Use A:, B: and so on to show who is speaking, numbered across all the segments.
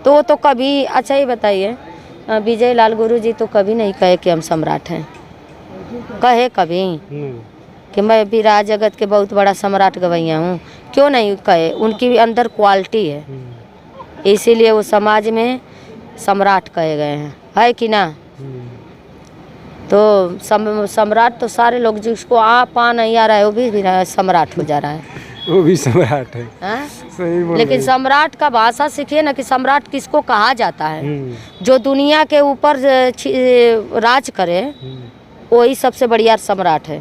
A: तो कभी, अच्छा ये बताइए, विजय लाल गुरु जी तो कभी नहीं कहे कि हम सम्राट हैं, कहे कभी कि मैं विराह जगत के बहुत बड़ा सम्राट गवैया हूँ? क्यों नहीं कहे? उनकी अंदर क्वालिटी है, इसीलिए वो समाज में सम्राट कहे गए हैं, है कि ना? तो सम्राट तो सारे लोग, जिसको पा नहीं आ रहा है वो भी सम्राट हो जा रहा है,
B: वो भी सम्राट है। सही बोल
A: लेकिन सम्राट का भाषा सीखिए ना कि सम्राट किसको कहा जाता है। जो दुनिया के ऊपर राज करे वही सबसे बढ़िया सम्राट है।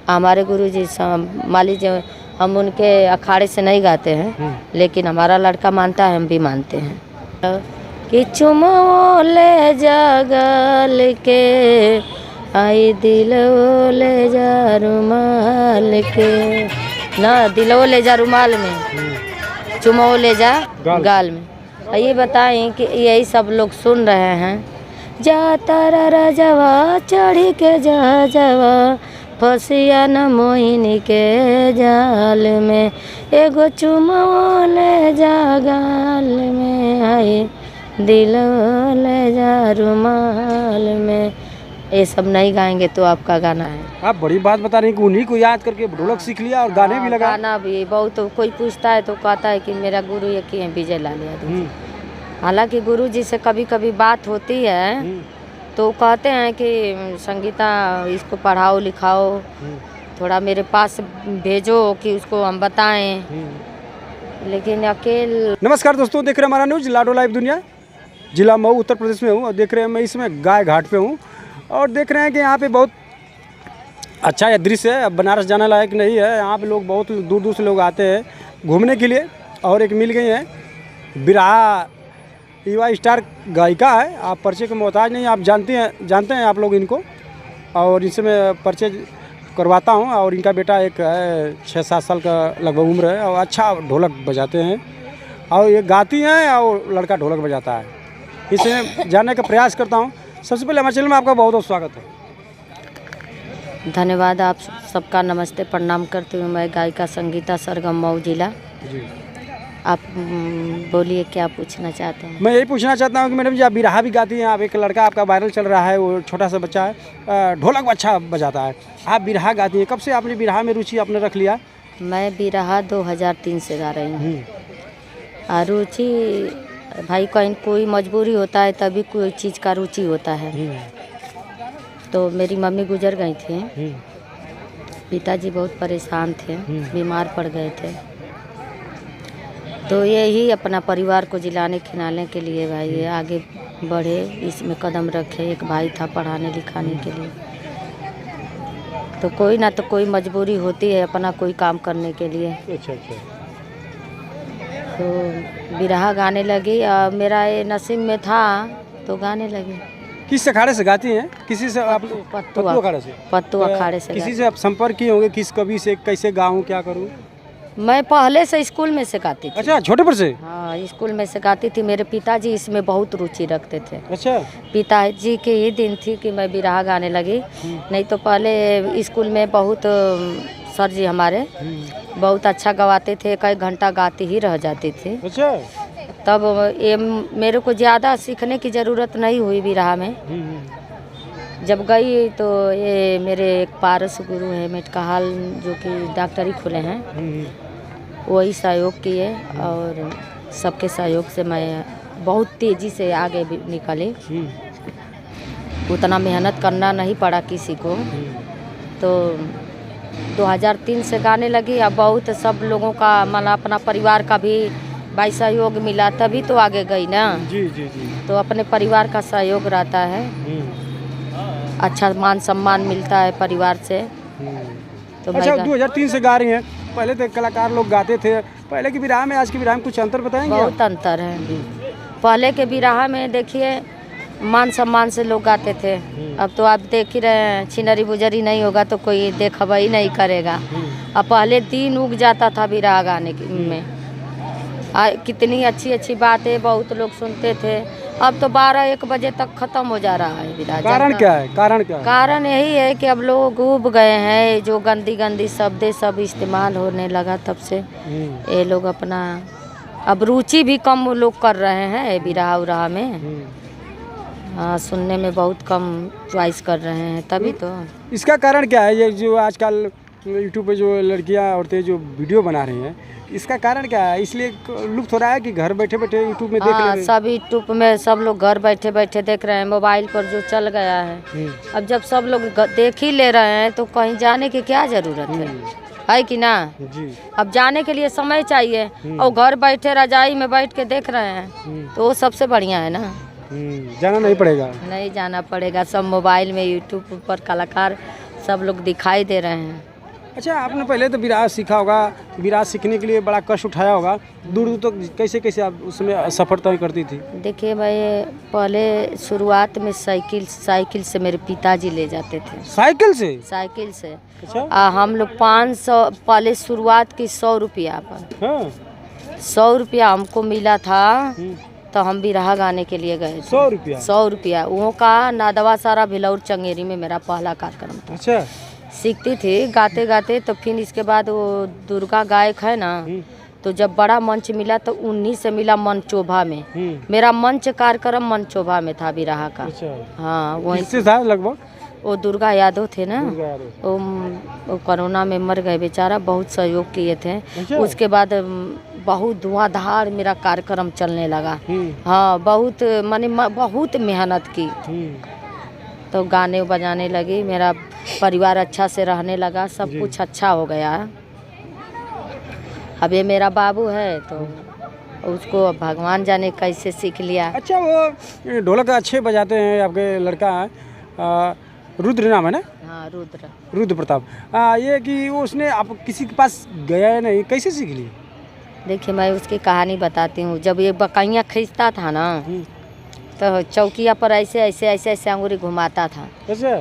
A: हमारे गुरुजी मान लीजिए हम उनके अखाड़े से नहीं गाते हैं, लेकिन हमारा लड़का मानता है, हम भी मानते हैं कि चुमो ले जगल के आई दिलो ले जा रुमाल के, ना दिलो ले जा रुमाल में, चुमो ले जा गाल में। ये बताएं कि यही सब लोग सुन रहे हैं। जा तारा राजवा चढ़ी के जा जावा, फसिया न मोहिनी के जाल में, एगो चुमो ले जा गाल में, आए दिलो ले जा रुमाल में। ये सब नहीं गाएंगे तो आपका गाना है।
B: आप बड़ी बात बता रही हैं कि उन्हीं को याद करके ढोलक सीख लिया और गाने भी लगा।
A: गाना भी बहुत, कोई पूछता है तो कहता है कि मेरा गुरु ये की है विजय लाल यादव। हालांकि गुरु जी से कभी कभी बात होती है तो कहते हैं कि संगीता इसको पढ़ाओ लिखाओ, थोड़ा मेरे पास भेजो कि उसको हम बताएं, लेकिन अकेले।
B: नमस्कार दोस्तों, देख रहे हैं हमारा न्यूज लाडो लाइव दुनिया। जिला मऊ उत्तर प्रदेश में हूँ और देख रहे हैं मैं इसमें गाय घाट पे हूँ और देख रहे हैं कि यहाँ पे बहुत अच्छा यह दृश्य है। अब बनारस जाने लायक नहीं है, यहाँ पे लोग बहुत दूर दूर से लोग आते हैं घूमने के लिए। और एक मिल गई है बिरहा युवा स्टार गायिका है, आप परिचय के मोहताज नहीं, आप जानते हैं आप लोग इनको, और इनसे मैं परिचय करवाता हूँ। और इनका बेटा एक है 6-7 साल का लगभग उम्र है और अच्छा ढोलक बजाते हैं और ये गाती हैं और लड़का ढोलक बजाता है। इसे जानने का प्रयास करता हूँ। सबसे पहले हमारे चैनल में आपका बहुत बहुत स्वागत है।
A: धन्यवाद, आप सबका नमस्ते प्रणाम करती हूँ। मैं गायिका संगीता सरगम मऊ जिला
B: जी।
A: आप बोलिए क्या पूछना चाहते हैं?
B: मैं यही पूछना चाहता हूँ कि मैडम जी आप बिरहा भी गाती हैं, आप एक लड़का आपका वायरल चल रहा है, वो छोटा सा बच्चा है ढोलक अच्छा बजाता है, आप बिरहा गाती हैं, कब से आपने बिरहा में रुचि आपने रख लिया?
A: मैं बिरहा 2003 से गा रही हूँ। रुचि भाई कहीं कोई मजबूरी होता है तभी कोई चीज़ का रुचि होता है। तो मेरी मम्मी गुजर गई थी, पिताजी बहुत परेशान थे, बीमार पड़ गए थे, तो यही अपना परिवार को जिलाने खिलाने के लिए भाई आगे बढ़े, इसमें कदम रखे। एक भाई था पढ़ाने लिखाने के लिए, तो कोई ना तो कोई मजबूरी होती है अपना कोई काम करने के लिए।
B: अच्छा।
A: तो बिरहा गाने लगी और मेरा ये नसीब में था तो गाने लगी।
B: किस अखाड़े से गाती हैं? किसी से आप?
A: पत्तू
B: अखाड़े से।
A: पत्तू अखाड़े से।
B: किसी से आप संपर्क किए होंगे, किस कवि से, कैसे गाऊं, क्या करूं?
A: मैं पहले से स्कूल में से गाती थी।
B: अच्छा, छोटे पर से?
A: हाँ, स्कूल में से गाती थी। मेरे पिताजी इसमें बहुत रुचि रखते थे।
B: अच्छा।
A: पिताजी की ही दिन थी कि मैं बिरहा गाने लगी, नहीं तो पहले स्कूल में बहुत सर जी हमारे बहुत अच्छा गवाते थे, कई घंटा गाती ही रह जाती थी।
B: अच्छा।
A: तब ये मेरे को ज़्यादा सीखने की ज़रूरत नहीं हुई बिरहा में। जब गई तो ये मेरे एक पारस गुरु हैं मेटकाहाल, जो कि डॉक्टरी खुले हैं, वही सहयोग किए और सबके सहयोग से मैं बहुत तेज़ी से आगे निकली। उतना मेहनत करना नहीं पड़ा किसी को। तो 2003 से गाने लगी। अब बहुत सब लोगों का मतलब अपना परिवार का भी भाई सहयोग मिला तभी तो आगे गई ना।
B: जी।
A: तो अपने परिवार का सहयोग रहता है, अच्छा मान सम्मान मिलता है परिवार से। तो
B: अच्छा, 2003 से गा रही हैं, पहले तो कलाकार लोग गाते थे, पहले की बिरहा में आज की बिरहा में कुछ अंतर बताएंगे?
A: बहुत अंतर है। पहले के बिरहा में देखिए मान सम्मान से लोग गाते थे, अब तो आप देख ही रहे हैं, छिनरी बुजरी नहीं होगा तो कोई देखभाई नहीं करेगा। अब पहले दिन उग जाता था बिरहा गाने में, कितनी अच्छी अच्छी बातें बहुत लोग सुनते थे। अब तो 12-1 बजे तक खत्म हो जा रहा है बिरहा।
B: कारण क्या है?
A: कारण यही है कि अब लोग उब गए हैं, जो गंदी गंदी शब्द सब इस्तेमाल होने लगा, तब से ये लोग अपना अब रुचि भी कम वो लोग कर रहे हैं बिरहा उराहा में। हाँ, सुनने में बहुत कम चॉइस कर रहे हैं, तभी तो।
B: इसका कारण क्या है? ये जो आजकल यूट्यूब पे जो लड़कियां औरतें जो वीडियो बना रही हैं, इसका कारण क्या है? इसलिए लुप्त हो रहा है कि घर बैठे बैठे यूट्यूब में देख रहे हैं?
A: सब यूट्यूब में सब लोग घर बैठे बैठे देख रहे हैं, मोबाइल पर जो चल गया है। अब जब सब लोग देख ही ले रहे हैं तो कहीं जाने की क्या ज़रूरत है कि ना?
B: जी।
A: अब जाने के लिए समय चाहिए और घर बैठे रजाई में बैठ के देख रहे हैं तो वो सबसे बढ़िया है ना।
B: जाना नहीं पड़ेगा।
A: नहीं जाना पड़ेगा, सब मोबाइल में यूट्यूब पर कलाकार सब लोग दिखाई दे रहे हैं।
B: अच्छा, आपने पहले तो बिरहा सीखा होगा, बिरहा सीखने के लिए बड़ा कष्ट उठाया होगा, दूर दूर तक कैसे कैसे आप उसमें सफ़र तय करती थी?
A: देखिए भाई, पहले शुरुआत में साइकिल से मेरे पिताजी ले जाते थे।
B: साइकिल से?
A: साइकिल से।
B: अच्छा।
A: हम लोग 500 पहले शुरुआत की 100 रुपया पर।
B: हाँ।
A: 100 रुपया हमको मिला था तो हम बिरहा गाने के लिए गए थे।
B: 100 रुपया?
A: 100 रुपया। वो का नादवा सारा भिलौर चंगेरी में मेरा पहला कार्यक्रम था।
B: अच्छा।
A: सीखती थी गाते गाते, तो फिर इसके बाद वो दुर्गा गायक है ना, तो जब बड़ा मंच मिला तो उन्हीं से मिला मंचोभा में। मेरा मंच कार्यक्रम मंचोभा में था बिरहा का।
B: अच्छा।
A: हाँ, वहीं
B: किससे था लगभग?
A: वो दुर्गा यादव थे ना, वो कोरोना में मर गए बेचारा, बहुत सहयोग किए थे।
B: अच्छा।
A: उसके बाद बहुत धुआंधार मेरा कार्यक्रम चलने लगा। हाँ, बहुत मैंने बहुत मेहनत की तो गाने बजाने लगी, मेरा परिवार अच्छा से रहने लगा, सब कुछ अच्छा हो गया। अब ये मेरा बाबू है तो उसको भगवान जाने कैसे सीख लिया।
B: अच्छा, वो ढोलक अच्छे बजाते हैं आपके लड़का है, रुद्र नाम है ना?
A: हाँ,
B: रुद्र प्रताप। ये कि वो उसने आप किसी के पास गया है नहीं, कैसे सीख ली?
A: देखिए, मैं उसकी कहानी बताती हूँ। जब ये बकैया खींचता था ना तो चौकिया पर ऐसे ऐसे ऐसे ऐसे अंगूरी घुमाता था।
B: अच्छा।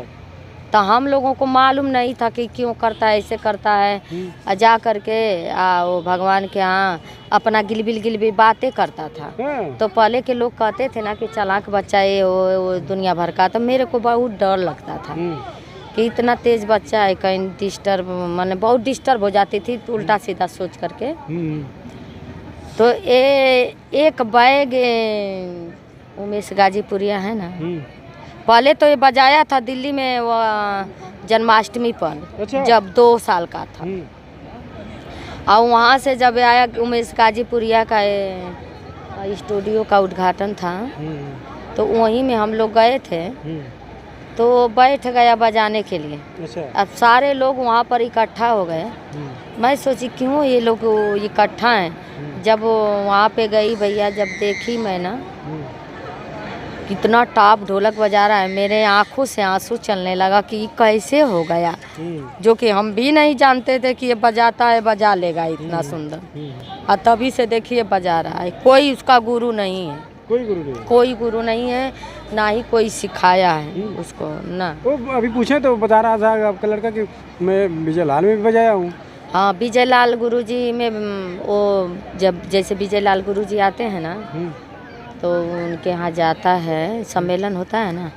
A: तो हम लोगों को मालूम नहीं था कि क्यों करता है, ऐसे करता है। जा करके वो भगवान के यहाँ अपना गिलबिल बातें करता था। तो पहले के लोग कहते थे ना कि चालाक बच्चा है वो दुनिया भर का, तो मेरे को बहुत डर लगता था कि इतना तेज बच्चा है, कहीं डिस्टर्ब, मैंने बहुत डिस्टर्ब हो जाती थी उल्टा सीधा सोच करके। तो एक बैग उमेश गाजीपुरिया है ना, पहले तो ये बजाया था दिल्ली में वो जन्माष्टमी पर। अच्छा। जब 2 साल का था और वहाँ से जब आया उमेश गाजीपुरिया का स्टूडियो का उद्घाटन था तो वहीं में हम लोग गए थे तो बैठ गया बजाने के लिए। अच्छा। अब सारे लोग वहाँ पर इकट्ठा हो गए। मैं सोची क्यों ये लोग इकट्ठा हैं। जब वहाँ पे गई भैया, जब देखी मैं ना कितना टॉप ढोलक बजा रहा है, मेरे आँखों से आंसू चलने लगा कि ये कैसे हो गया, जो कि हम भी नहीं जानते थे कि ये बजाता है, बजा लेगा इतना सुंदर। और तभी से देखिए बजा रहा है। कोई उसका गुरु नहीं है, कोई गुरु नहीं है, ना ही कोई सिखाया है उसको ना।
B: वो अभी पूछे तो बता रहा था आपका लड़का कि मैं विजय लाल में भी बजाया हूँ।
A: हाँ, विजय लाल गुरुजी में वो जब जैसे विजय लाल गुरुजी आते हैं ना तो उनके यहाँ जाता है, सम्मेलन होता है ना,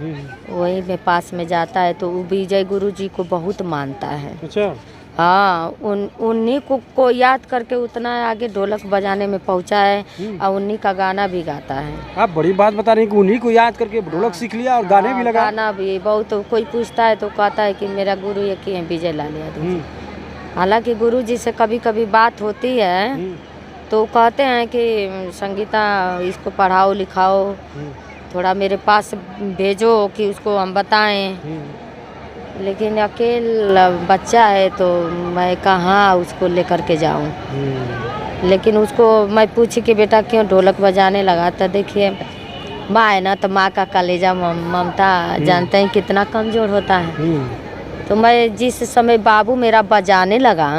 A: वही में पास में जाता है तो वो विजय गुरुजी को बहुत मानता है। अच्छा। हाँ, उन्हीं को याद करके उतना आगे ढोलक बजाने में पहुँचा है और उन्हीं का गाना भी गाता है।
B: आप बड़ी बात बता रही हैं कि उन्हीं को याद करके ढोलक सीख लिया और गाने भी लगा।
A: गाना भी बहुत, कोई पूछता है तो कहता है कि मेरा गुरु ये की है विजय लाल यादव। हालांकि गुरु जी से कभी कभी बात होती है तो कहते हैं कि संगीता इसको पढ़ाओ लिखाओ, थोड़ा मेरे पास भेजो कि उसको हम बताएं। लेकिन अकेला बच्चा है तो मैं कहाँ उसको लेकर के जाऊं। लेकिन उसको मैं पूछी कि बेटा क्यों ढोलक बजाने लगा, तो देखिए माँ है ना, तो माँ का कलेजा ममता जानते हैं कितना कमज़ोर होता है। तो मैं जिस समय बाबू मेरा बजाने लगा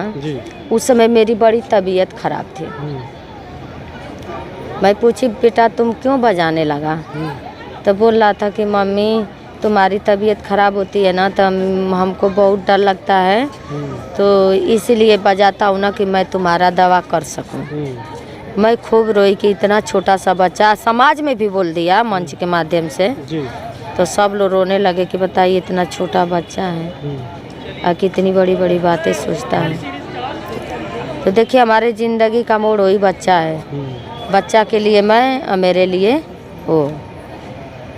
A: उस समय मेरी बड़ी तबीयत ख़राब थी। मैं पूछी बेटा तुम क्यों बजाने लगा, तो बोल रहा था कि मम्मी तुम्हारी तबीयत ख़राब होती है ना तो हमको बहुत डर लगता है, तो इसलिए बजाता हूँ ना कि मैं तुम्हारा दवा कर सकूँ। मैं खूब रोई कि इतना छोटा सा बच्चा, समाज में भी बोल दिया मंच के माध्यम से, तो सब लोग रोने लगे कि बताइए इतना छोटा बच्चा है और कितनी बड़ी बड़ी बातें सोचता है। तो देखिए हमारे ज़िंदगी का मोड़ वही बच्चा है। बच्चा के लिए मैं और मेरे लिए वो,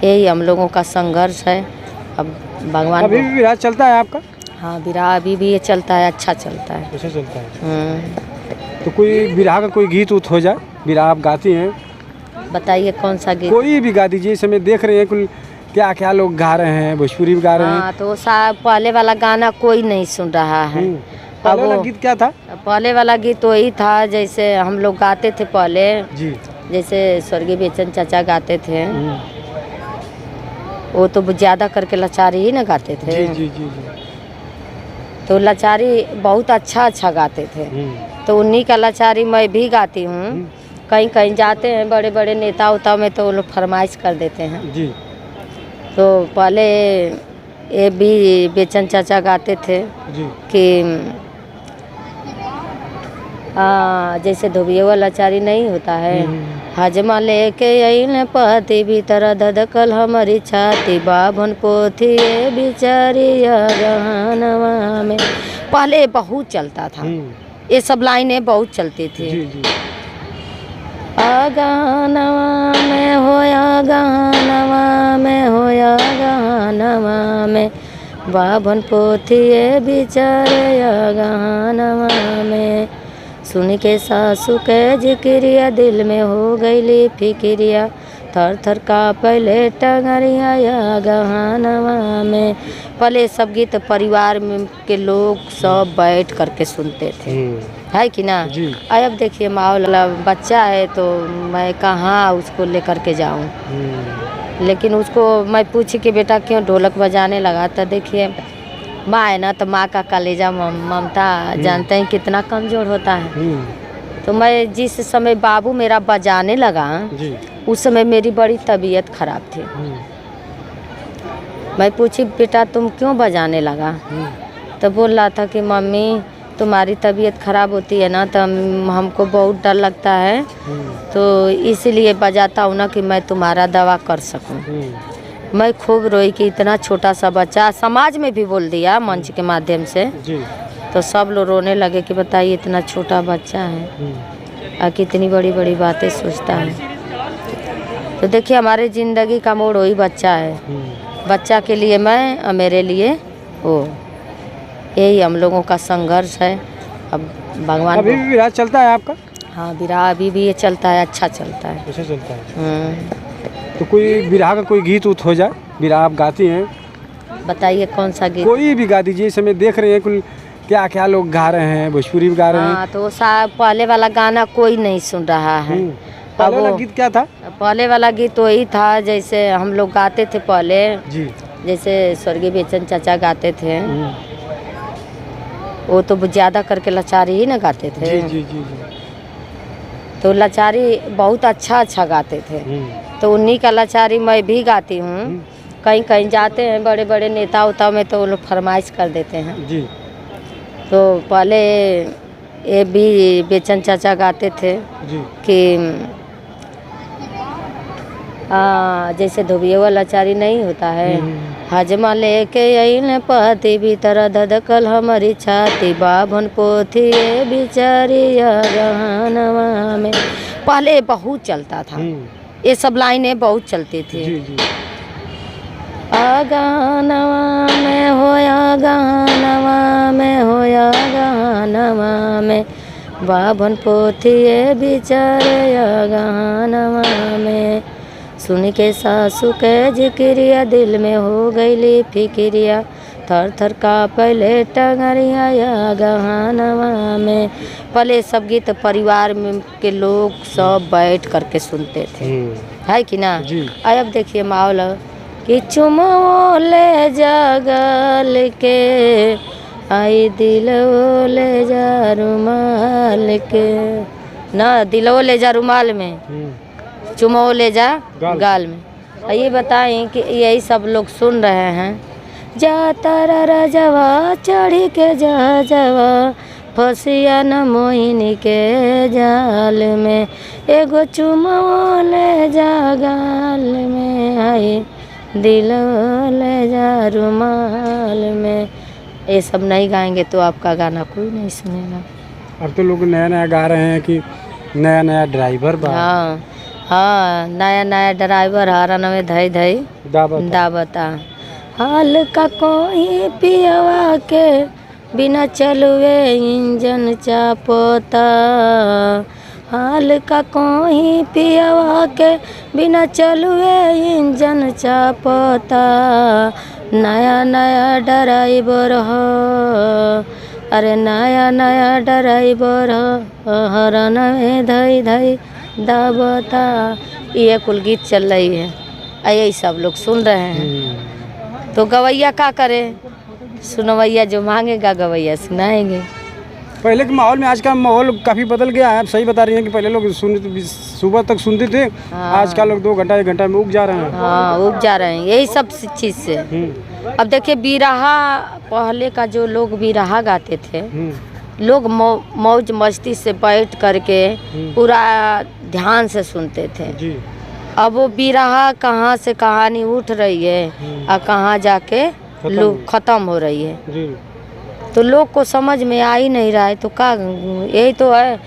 A: यही हम लोगों का संघर्ष है। अब भगवान
B: अभी भी विराज चलता है आपका?
A: हाँ, विराह अभी भी ये चलता है, अच्छा चलता है।
B: अच्छा चलता है। तो कोई विराह का कोई गीत उत हो जाए, विराह आप गाती हैं,
A: बताइए कौन सा गीत?
B: कोई भी गा दीजिए। इस समय देख रहे हैं कुल क्या क्या लोग गा रहे हैं, भोजपुरी भी गा रहे हैं।
A: हाँ, तो पहले वाला गाना कोई नहीं सुन रहा है।
B: पहले वाला गीत क्या था?
A: पहले वाला गीत वही था जैसे हम लोग गाते थे पहले
B: जी।
A: जैसे स्वर्गीय बेचन चाचा गाते थे। वो तो ज़्यादा करके लाचारी ही ना गाते थे।
B: जी जी जी जी।
A: तो लाचारी बहुत अच्छा गाते थे। तो उन्हीं का लाचारी मैं भी गाती हूँ। कहीं कहीं जाते हैं बड़े बड़े नेता उता में तो वो लोग फरमाइश कर देते हैं
B: जी।
A: तो पहले ये भी बेचन चाचा गाते थे
B: जी।
A: कि जैसे धोबिया लाचारी नहीं होता है, हजमा लेके अइल पति भीतर धधकल हमारी छाती बाभन पोथी बिचारी गहनवा में। पहले बहुत चलता था, ये सब लाइनें बहुत चलती थी।
B: जी जी।
A: गहनवा में होया गहनवा में होया गहनवा में बाभन पोथी बिचारे गहनवा में। सुन के सासू के जिक्रिया दिल में हो गईली फिक्रिया थर थर का पहले टंगरिया या गहनवा में। पहले सब गीत परिवार में के लोग सब बैठ करके सुनते थे, है कि ना?
B: जी।
A: अब देखिए माहौल बच्चा है तो मैं कहाँ उसको लेकर के जाऊँ। लेकिन उसको मैं पूछी कि बेटा क्यों ढोलक बजाने लगा, तो देखिए माँ है ना, तो माँ का कलेजा ममता जानते हैं कितना कमज़ोर होता है। तो मैं जिस समय बाबू मेरा बजाने लगा
B: जी।
A: उस समय मेरी बड़ी तबीयत खराब थी। मैं पूछी बेटा तुम क्यों बजाने लगा, तो बोल रहा था कि मम्मी तुम्हारी तबीयत खराब होती है ना तो हमको बहुत डर लगता है, तो इसीलिए बजाता हूँ ना कि मैं तुम्हारा दवा कर सकूँ। मैं खूब रोई कि इतना छोटा सा बच्चा, समाज में भी बोल दिया मंच के माध्यम से
B: जी।
A: तो सब लोग रोने लगे कि बताइए इतना छोटा बच्चा है और कितनी बड़ी बड़ी बातें सोचता है। तो देखिए हमारे ज़िंदगी का मोड़ वही बच्चा है। बच्चा के लिए मैं और मेरे लिए वो, यही हम लोगों का संघर्ष है। अब भगवान
B: अभी भी विराज चलता है आपका?
A: हाँ, विराह अभी भी ये चलता है, अच्छा चलता है।
B: अच्छा चलता है। तो कोई विराह का कोई गीत उत हो जाए, विराह आप गाती हैं,
A: बताइए कौन सा गीत?
B: कोई भी गा दीजिए। इस समय देख रहे हैं कुल क्या क्या लोग गा रहे हैं, भोजपुरी भी गा रहे हैं।
A: हाँ, तो पहले वाला गाना कोई नहीं सुन रहा है।
B: पहले वाला गीत क्या था?
A: पहले वाला गीत वही था जैसे हम लोग गाते थे पहले
B: जी।
A: जैसे स्वर्गीय बेचन चाचा गाते थे। वो तो ज़्यादा करके लाचारी ही ना गाते थे।
B: जी जी जी जी।
A: तो लाचारी बहुत अच्छा गाते थे। तो उन्हीं का लाचारी मैं भी गाती हूँ। कहीं कहीं जाते हैं बड़े बड़े नेता उता में तो वो लोग फरमाइश कर देते हैं
B: जी।
A: तो पहले ये भी बेचन चाचा गाते थे
B: जी।
A: कि जैसे धोबिया लाचारी नहीं होता है, हजमा लेके अइल पति भीतर धधकल हमारी छाती बाभन पोथी बिचारी गहनवा में। पहले बहुत चलता था, ये सब लाइनें बहुत चलती थी।
B: जी जी।
A: गहनवा में होया गहनवा में होया गहनवा में बाभन पोथी बिचारे गहनवा में। सुन के सासू के जिक्रिया दिल में हो गईली फिक्रिया थर थर का पहले टंगरिया या गहनवा में। पहले सब गीत परिवार में के लोग सब बैठ करके सुनते थे, है कि ना?
B: जी।
A: अब देखिए माहौल कि चुमो ले जगल के आई दिलो ले जा रुमाल के ना, दिलो ले जा रुमाल में चुमो ले जा गाल में। ये बताएं कि यही सब लोग सुन रहे हैं। जा तारा राजवा चढ़ी के जा जवा फसिया न मोहिनी के जाल में एगो चुमो ले जा गाल में आई दिल ले जा रुमाल में। ये सब नहीं गाएंगे तो आपका गाना कोई नहीं सुनेगा।
B: अब तो लोग नया नया गा रहे हैं कि नया नया ड्राइवर बा
A: हाँ हाँ, नया नया ड्राइवर हरन में धई धई
B: दावत
A: दावता। हाल का कोई पियवा के बिना चलवे इंजन चापता। हाल का कोई पियवा के बिना चलवे इंजन चापता। नया नया ड्राइवर हो, अरे नया नया ड्राइवर हो हरन में धई धई दावता। ये कुल गीत चल रही है, यही सब लोग सुन रहे हैं। तो गवैया क्या करे, सुनवैया जो मांगेगा गवैया सुनाएंगे।
B: पहले के माहौल में आज का माहौल काफ़ी बदल गया है। आप सही बता रही हैं कि पहले लोग सुबह तक सुनते थे, आजकल लोग 2 घंटा 1 घंटा में उग जा रहे हैं।
A: हाँ, उग जा रहे हैं यही सब चीज़ से। अब देखिए बिरहा, पहले का जो लोग बिरहा गाते थे, लोग मौज मस्ती से बैठ करके पूरा ध्यान से सुनते थे
B: जी।
A: अब वो बिरहा कहाँ से कहानी उठ रही है और कहाँ जाके लोग ख़त्म हो रही है
B: जी।
A: तो लोग को समझ में आ ही नहीं रहा है। तो का यही तो है,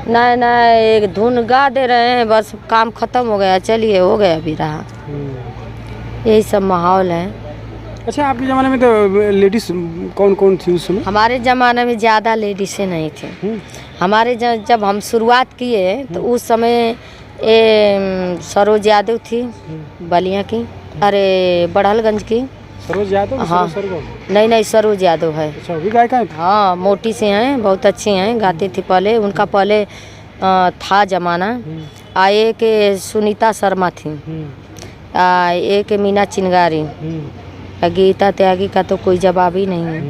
A: नया नया एक धुन गा दे रहे हैं, बस काम ख़त्म हो गया, चलिए हो गया बिरहा। यही सब माहौल है।
B: अच्छा, आपके ज़माने में तो लेडीज़ कौन कौन थी उस समय?
A: हमारे ज़माने में ज़्यादा लेडीसें नहीं थी। हमारे जब हम शुरुआत किए तो उस समय सरोज यादव थी बलिया की, अरे बढ़लगंज की।
B: सरोज यादव?
A: हाँ, नहीं सरोज यादव है।
B: अच्छा, वो भी गायिका है?
A: हाँ, मोटी से हैं, बहुत अच्छी हैं, गाती थी पहले। उनका पहले था जमाना। आए के सुनीता शर्मा थी, एक मीना चिंगारी, गीता त्यागी का तो कोई जवाब ही नहीं है,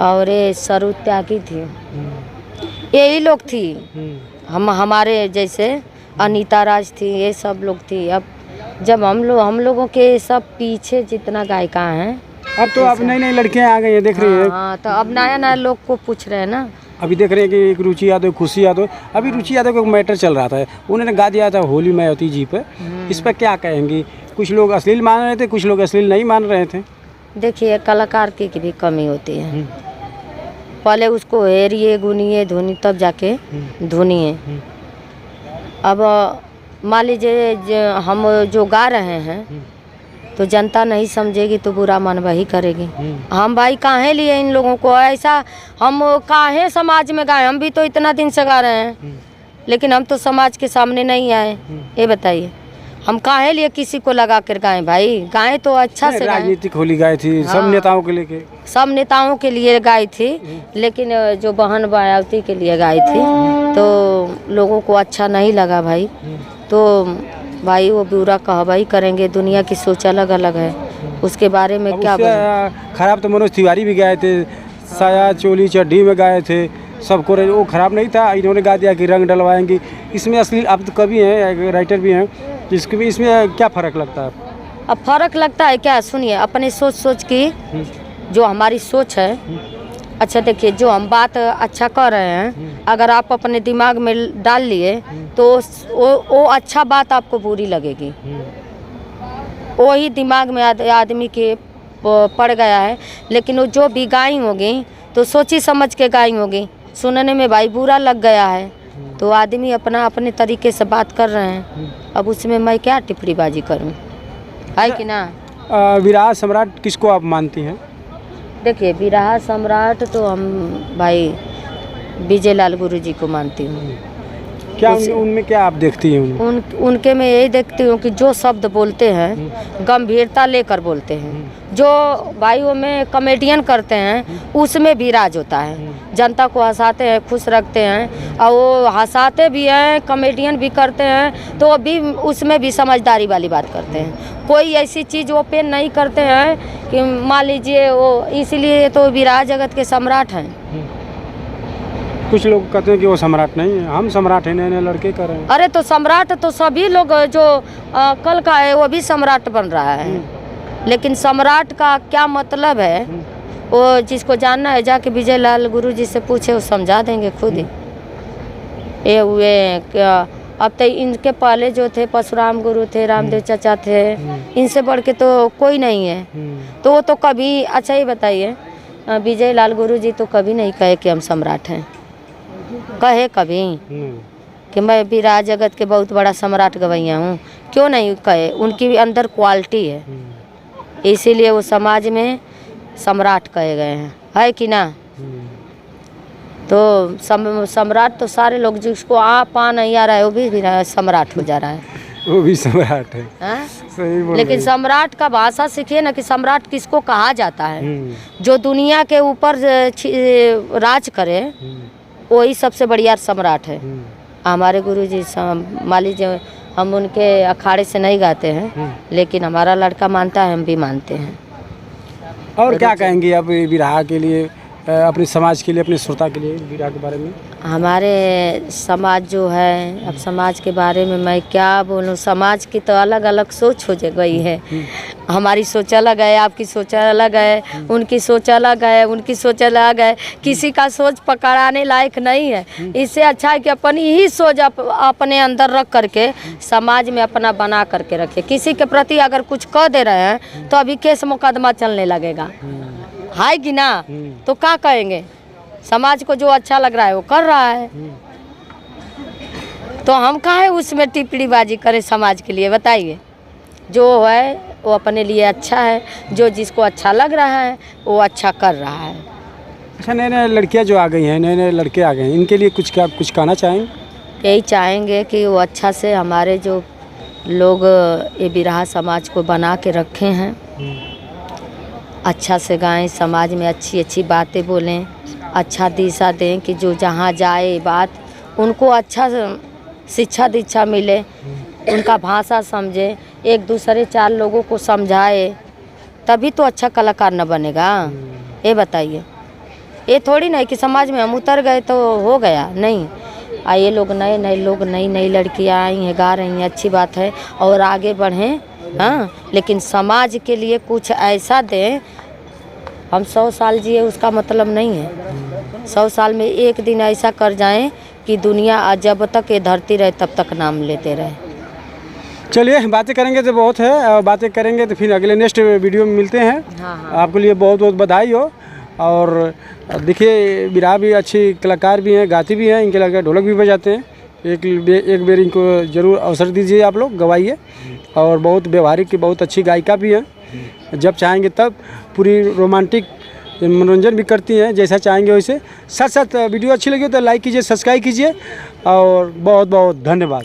A: और ये सरू त्यागी थी। यही लोग थी। हमारे जैसे अनीता राज थी, ये सब लोग थी। अब जब हम लोगों के सब पीछे जितना गायिका हैं,
B: अब तो अब नई नई लड़कियां आ गई हैं, देख रही है।
A: हाँ, तो अब नया नया लोग को पूछ रहे हैं ना।
B: अभी देख रहे हैं कि एक रुचि यादव, खुशी यादव। अभी रुचि यादव का मैटर चल रहा था, उन्होंने गा दिया था होली मायावती जी पे। इस पर क्या कहेंगी? कुछ लोग अश्लील मान रहे थे, कुछ लोग अश्लील नहीं मान रहे थे।
A: देखिए, कलाकार की भी कमी होती है। पहले उसको हेरिए, गुनिए, धुनी, तब जाके धुनिए। अब मान लीजिए हम जो गा रहे हैं तो जनता नहीं समझेगी तो बुरा मनवा ही करेगी। हम भाई काहे लिए इन लोगों को ऐसा, हम काहे समाज में गाए? हम भी तो इतना दिन से गा रहे हैं, लेकिन हम तो समाज के सामने नहीं आए। ये बताइए, हम काहे लिए किसी को लगा कर गाएं? भाई गाएं तो अच्छा से।
B: राजनीतिक होली गाई थी, सब नेताओं के लिए, सब
A: नेताओं के लिए गाई थी, लेकिन जो बहन मायावती के लिए गाई थी तो लोगों को अच्छा नहीं लगा भाई। तो भाई वो बुरा कहवाई करेंगे, दुनिया की सोच अलग अलग है, उसके बारे में क्या बोलें।
B: खराब तो मनोज तिवारी भी गाए थे, साया चोली चड्डी में गाए थे, सबको वो खराब नहीं था। इन्होंने गा दिया कि रंग डलवाएंगे। इसमें असली, आप तो कवि हैं, राइटर भी हैं, इसके भी इसमें क्या फ़र्क लगता है?
A: अब फ़र्क लगता है क्या? सुनिए, अपने सोच की जो हमारी सोच है। अच्छा देखिए, जो हम बात अच्छा कर रहे हैं, अगर आप अपने दिमाग में डाल लिए तो वो अच्छा बात आपको बुरी लगेगी। वही दिमाग में आदमी के पड़ गया है। लेकिन वो जो भी गाई होगी तो सोची समझ के गाई होगी, सुनने में भाई बुरा लग गया है तो आदमी अपने तरीके से बात कर रहे हैं। अब उसमें मैं क्या टिप्पणीबाजी करूं, है कि ना?
B: विराह सम्राट किसको आप मानती हैं?
A: देखिए, विराह सम्राट तो हम भाई विजय लाल गुरु जी को मानती हूँ।
B: क्या उनमें क्या आप देखती हैं?
A: उनके में यही देखती हूँ कि जो शब्द बोलते हैं गंभीरता लेकर बोलते हैं। जो भाई वो में कॉमेडियन करते हैं उसमें भी राज होता है। जनता को हंसाते हैं, खुश रखते हैं, और वो हंसाते भी हैं, कॉमेडियन भी करते हैं, तो भी उसमें भी समझदारी वाली बात करते हैं। कोई ऐसी चीज़ वो पेन नहीं करते हैं कि मान लीजिए वो, इसलिए तो विराह जगत के सम्राट हैं।
B: कुछ लोग कहते हैं कि वो सम्राट नहीं है, हम सम्राट हैं, नए नए लड़के कर रहे हैं।
A: अरे तो सम्राट तो सभी लोग, जो कल का है वो भी सम्राट बन रहा है। लेकिन सम्राट का क्या मतलब है, वो जिसको जानना है जाके विजय लाल गुरु जी से पूछे, वो समझा देंगे खुद ही। ये हुए क्या, अब तो इनके पहले जो थे परशुराम गुरु थे, रामदेव चाचा थे, इनसे बढ़ के तो कोई नहीं है। तो वो तो कभी, अच्छा ही बताइए, विजय लाल गुरु जी तो कभी नहीं कहे कि हम सम्राट हैं। कहे कभी कि मैं विराह जगत के बहुत बड़ा सम्राट गवैया हूँ, क्यों नहीं कहे, उनकी अंदर क्वालिटी है, इसीलिए वो समाज में सम्राट कहे गए हैं, है कि ना। तो सम्राट तो सारे लोग, जिसको आ पा नहीं आ रहा है वो भी सम्राट हो जा रहा है,
B: वो भी सम्राट है। सही बोल
A: लेकिन सम्राट का भाषा सीखिए ना कि सम्राट किसको कहा जाता है। जो दुनिया के ऊपर राज करे वही सबसे बढ़िया सम्राट है। हमारे गुरुजी मान लीजिए हम उनके अखाड़े से नहीं गाते हैं, लेकिन हमारा लड़का मानता है, हम भी मानते हैं।
B: और क्या कहेंगे आप विराह के लिए, अपने समाज के लिए, अपने श्रोता के लिए विराह के बारे में?
A: हमारे समाज जो है, अब समाज के बारे में मैं क्या बोलूं, समाज की तो अलग अलग सोच हो गई है। हमारी सोच अलग है, आपकी सोच अलग है, उनकी सोच अलग है, उनकी सोच अलग है, किसी का सोच पकड़ाने लायक नहीं है। इससे अच्छा है कि अपनी ही सोच अपने अंदर रख करके समाज में अपना बना करके रखे। किसी के प्रति अगर कुछ कह दे रहे हैं तो अभी केस मुकदमा चलने लगेगा, है कि ना। तो क्या कहेंगे, समाज को जो अच्छा लग रहा है वो कर रहा है, तो हम काहे उसमें टिप्पणीबाजी करें समाज के लिए, बताइए। जो है वो अपने लिए अच्छा है, जो जिसको अच्छा लग रहा है वो अच्छा कर रहा है।
B: अच्छा, नए नए लड़कियां जो आ गई हैं, नए नए लड़के आ गए हैं, इनके लिए कुछ कहना चाहेंगे?
A: यही चाहेंगे कि वो अच्छा से हमारे जो लोग ये विराह समाज को बना के रखे हैं, अच्छा से गाएं, समाज में अच्छी अच्छी बातें बोलें, अच्छा दिशा दें कि जो जहाँ जाए बात उनको अच्छा शिक्षा दीक्षा मिले, उनका भाषा समझे, एक दूसरे चार लोगों को समझाए, तभी तो अच्छा कलाकार न बनेगा। ये बताइए, ये थोड़ी नहीं कि समाज में हम उतर गए तो हो गया, नहीं। ये लोग नए नए लोग, नई नई लड़कियाँ आई हैं, गा रही हैं, अच्छी बात है, और आगे बढ़ें। हाँ, लेकिन समाज के लिए कुछ ऐसा दें। हम 100 साल जिए उसका मतलब नहीं है, 100 साल में एक दिन ऐसा कर जाएं कि दुनिया जब तक ये धरती रहे तब तक नाम लेते रहे।
B: चलिए, बातें करेंगे तो बहुत है, और बातें करेंगे तो फिर अगले नेक्स्ट वीडियो में मिलते हैं।
A: हाँ।
B: आपके लिए बहुत बहुत बधाई हो। और देखिए, विराह भी अच्छी कलाकार भी हैं, गाती भी हैं, इनके लड़के ढोलक भी बजाते हैं। एक बार इनको ज़रूर अवसर दीजिए, आप लोग गवाइए। और बहुत व्यवहारिक की, बहुत अच्छी गायिका भी हैं, जब चाहेंगे तब पूरी रोमांटिक मनोरंजन भी करती हैं, जैसा चाहेंगे वैसे। साथ साथ वीडियो अच्छी लगी तो लाइक कीजिए, सब्सक्राइब कीजिए, और बहुत बहुत धन्यवाद।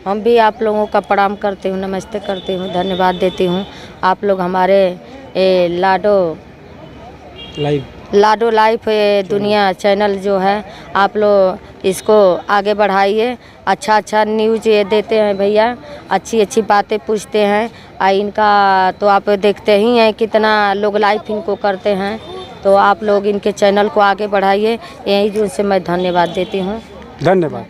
A: हम भी आप लोगों का प्रणाम करती हूँ, नमस्ते करती हूँ, धन्यवाद देती हूँ। आप लोग हमारे लाडो लाइफ दुनिया चैनल जो है, आप लोग इसको आगे बढ़ाइए। अच्छा अच्छा न्यूज ये देते हैं भैया, अच्छी अच्छी बातें पूछते हैं। इनका तो आप देखते ही हैं कितना लोग लाइफ इनको करते हैं, तो आप लोग इनके चैनल को आगे बढ़ाइए। यही जो से मैं धन्यवाद देती हूँ।
B: धन्यवाद।